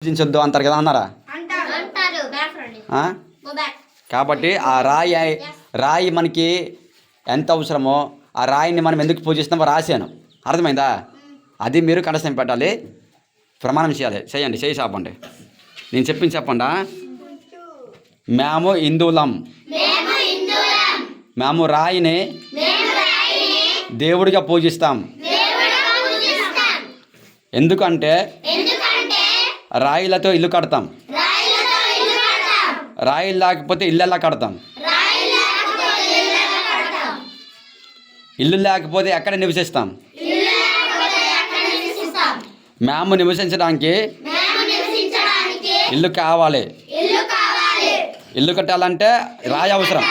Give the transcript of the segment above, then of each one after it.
పూజించొద్దు అంటారు కదా, అన్నారా? కాబట్టి ఆ రాయి మనకి ఎంత అవసరమో ఆ రాయిని మనం ఎందుకు పూజిస్తామో రాశాను. అర్థమైందా? అది మీరు కంఠస్థం పెట్టాలి, ప్రమాణం చేయాలి. చేయండి, చేయి చెప్పండి. నేను చెప్పింది చెప్పండా. మేము హిందువులం, మేము రాయిని దేవుడిగా పూజిస్తాం. ఎందుకంటే రాయిలతో ఇల్లు కడతాం, రాయి లేకపోతే ఇల్లు ఎలా కడతాం? ఇల్లు లేకపోతే ఎక్కడ నివసిస్తాం? మేము నివసించడానికి ఇల్లు కావాలి. ఇల్లు కట్టాలంటే రాయి అవసరం.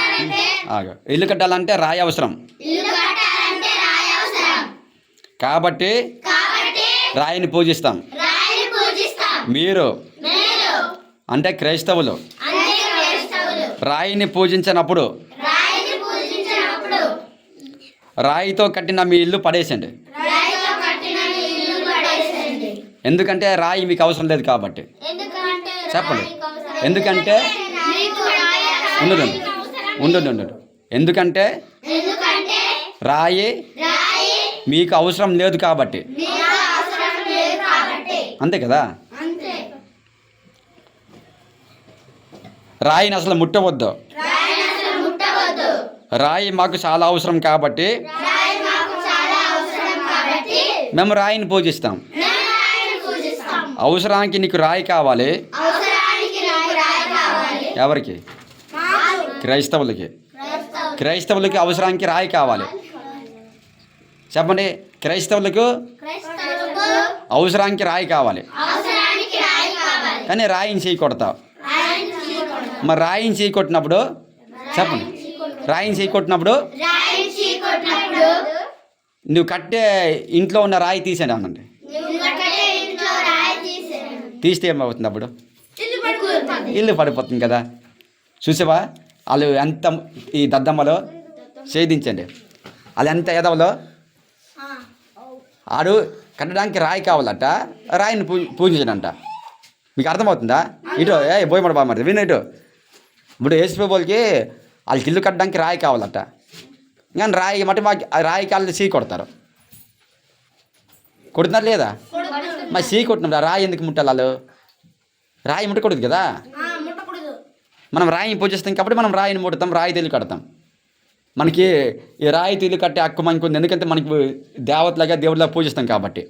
ఇల్లు కట్టాలంటే రాయి అవసరం. కాబట్టి రాయిని పూజిస్తాం. మీరు అంటే క్రైస్తవులు రాయిని పూజించినప్పుడు రాయితో కట్టిన మీ ఇల్లు పడేసండి. ఎందుకంటే రాయి మీకు అవసరం లేదు కాబట్టి. చెప్పండి. ఎందుకంటే ఉండదు. ఎందుకంటే రాయి మీకు అవసరం లేదు కాబట్టి. అంతే కదా. రాయిని అసలు ముట్టవద్దు. రాయి మాకు చాలా అవసరం కాబట్టి మేము రాయిని పూజిస్తాం. అవసరానికి నీకు రాయి కావాలి. ఎవరికి? క్రైస్తవులకి. క్రైస్తవులకి అవసరానికి రాయి కావాలి. చెప్పండి. క్రైస్తవులకు అవసరానికి రాయి కావాలి, కానీ రాయిని చేయి కొడతావు. మరి రాయిని చేయి కొట్టినప్పుడు చెప్పండి, రాయిని చేయి కొట్టినప్పుడు నువ్వు కట్టే ఇంట్లో ఉన్న రాయి తీసేయండి అనండి. తీస్తే ఏమవుతుంది? అప్పుడు ఇల్లు పడిపోతుంది కదా. చూసావా వాళ్ళు ఎంత ఈ దద్దమ్మలో ఛేదించండి. వాళ్ళు ఎంత ఎదవలో. ఆడు కట్టడానికి రాయి కావాలట, రాయిని పూజించడంట. మీకు అర్థమవుతుందా? ఇటు బోయమడ బాగా విను. ఇటు ఇప్పుడు యేసుప్రభువులకి వాళ్ళకి ఇల్లు కట్టడానికి రాయి కావాలట, కానీ రాయి మట్టి మాకు రాయికి వాళ్ళు సీ కొడతారు. కొడుతున్నారు లేదా? మరి సీ కొట్టినప్పుడు రాయి ఎందుకు ముట్టాలి? వాళ్ళు రాయి ముట్టకూడదు కదా. మనం రాయిని పూజిస్తాం కాబట్టి మనం రాయిని ముడతాం, రాయి ఇల్లు కడతాం. మనకి ఈ రాయి ఇల్లు కట్టే హక్కు మనకు ఉంది. ఎందుకంటే మనకి దేవతలాగా దేవుడిలాగా పూజిస్తాం కాబట్టి.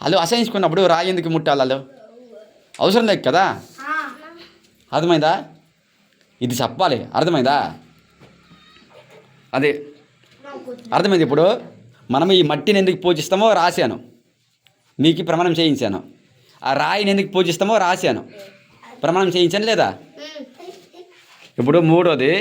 వాళ్ళు అసహించుకున్నప్పుడు రాయి ఎందుకు ముట్టాలి? వాళ్ళు అవసరం లేదు కదా. అర్థమైందా? ఇది చెప్పాలి. అర్థమైందా? అదే అర్థమైంది. ఇప్పుడు మనం ఈ మట్టిని ఎందుకు పూజిస్తామో రాశాను, మీకు ప్రమాణం చేయించాను. ఆ రాయిని ఎందుకు పూజిస్తామో రాశాను, ప్రమాణం చేయించాను లేదా? ఇప్పుడు మూడోది